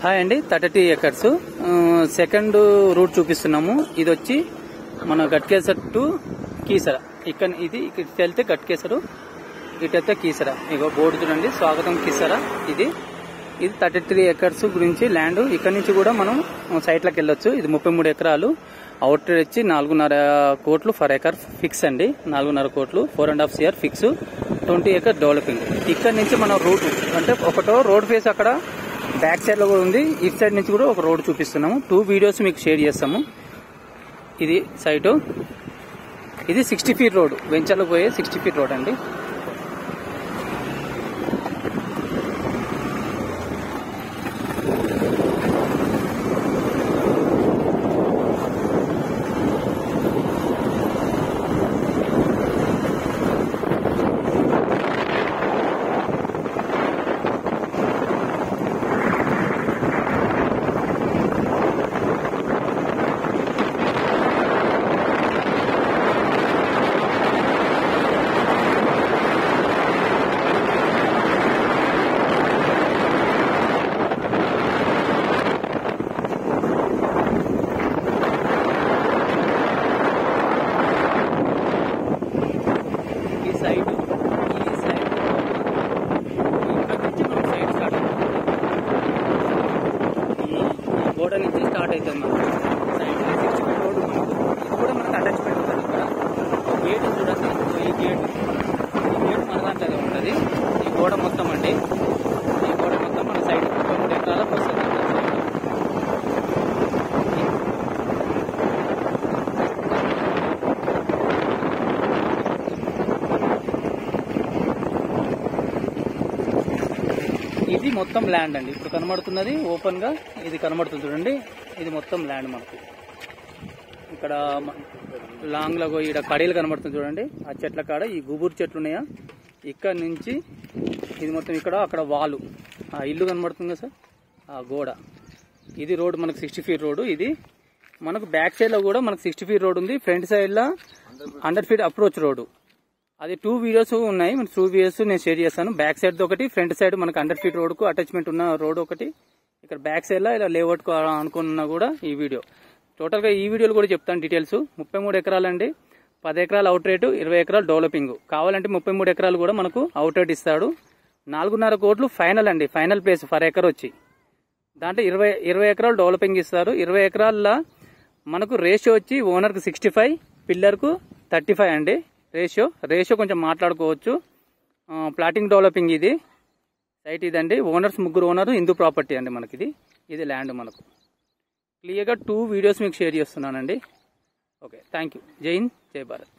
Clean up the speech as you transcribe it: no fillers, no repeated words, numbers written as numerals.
Hi అండి, 32 acres second route చూపిస్తున్నాము. ఇది వచ్చి మన గట్కేసర్ టు కీసర. ఇది ఇక్కడ వెళ్తే గట్కేసరు, ఇటైతే కీసర. ఇగో బోర్డు చూడండి, స్వాగతం కీసర. ఇది 33 acres గురించి ల్యాండ్. ఇక్కడ నుంచి కూడా మనం సైట్లకు వెళ్ళొచ్చు. ఇది 33 ఎకరాలు. అవుట్ రేట్ వచ్చి 4.5 కోట్లు ఫర్ ఎకర్ ఫిక్స్ అండి. 4.5 కోట్లు 4.5 CR ఫిక్స్. 20 acres developing. ఇక్కడ నుంచి మనం రూట్ అంటే ఒకటో రోడ్ ఫేస్ అక్కడ బ్యాక్ సైడ్ లో కూడా ఉంది. ఇటు సైడ్ నుంచి కూడా ఒక రోడ్ చూపిస్తున్నాము. 2 వీడియోస్ మీకు షేర్ చేస్తాము. ఇది సైటు. ఇది 60 feet రోడ్, వెంచర్లో పోయే 60 feet రోడ్ అండి. గోడ నుంచి స్టార్ట్ అవుతుంది మనకు. సైడ్ 60 feet రోడ్ మనకు. ఇది కూడా మనకు అటాచ్మెంట్ ఉంటుంది. ఇక్కడ గేట్ చూడండి, ఈ గేట్ మన దాంట్లో ఉంటుంది. ఈ గోడ మొత్తం అండి, ఈ గోడ మొత్తం మన సైడ్ 33 ఎకరాలకు వస్తుంది. ఇది మొత్తం ల్యాండ్ అండి. ఇప్పుడు కనబడుతున్నది ఓపెన్ గా, ఇది కనబడుతుంది చూడండి. ఇది మొత్తం ల్యాండ్ మనకు. ఇక్కడ లాంగ్ లో ఈడ కడీలు కనబడుతుంది చూడండి. ఆ చెట్ల కాడ ఈ గుబూరు చెట్లు ఉన్నాయా, ఇక్కడ నుంచి ఇది మొత్తం. ఇక్కడ అక్కడ వాలు, ఆ ఇల్లు కనబడుతుంది సార్, ఆ గోడ. ఇది రోడ్ మనకు 60 feet రోడ్. ఇది మనకు బ్యాక్ సైడ్ లో కూడా మనకు 60 feet రోడ్ ఉంది. ఫ్రంట్ సైడ్ లో 100 feet అప్రోచ్ రోడ్. అది 2 వీడియోస్ ఉన్నాయి. 2 వీడియోస్ నేను షేర్ చేస్తాను. బ్యాక్ సైడ్ ఒకటి, ఫ్రంట్ సైడ్ మనకు 100 feet రోడ్ కు అటాచ్మెంట్ ఉన్న రోడ్ ఒకటి. ఇక్కడ బ్యాక్ సైడ్ లో ఇలా లేఅవుట్ అనుకున్నా కూడా ఈ వీడియో టోటల్ గా ఈ వీడియోలు కూడా చెప్తాను డీటెయిల్స్. 33 ఎకరాలు అండి. 10 ఎకరాలు అవుట్ రేటు, 20 ఎకరాలు డెవలపింగ్. కావాలంటే 33 ఎకరాలు కూడా మనకు అవుట్ రేట్ ఇస్తాడు. 4.5 కోట్లు ఫైనల్ అండి, ఫైనల్ ప్లేస్ ఫర్ ఎకర్ వచ్చి. దాంట్లో 20 ఎకరాలు డెవలపింగ్ ఇస్తారు. 20 ఎకరాల్లో మనకు రేషియో వచ్చి ఓనర్ కు 65, పిల్లర్ కు 35 అండి. రేషియో కొంచెం మాట్లాడుకోవచ్చు. ప్లాటింగ్ డెవలపింగ్ ఇది సైట్. ఇదండి ఓనర్స్ 3 ఓనర్, హిందూ ప్రాపర్టీ అండి మనకి. ఇది ల్యాండ్ మనకు. క్లియర్గా 2 వీడియోస్ మీకు షేర్ చేస్తున్నానండి. Okay, thank you. జై హింద్, జై భారత్.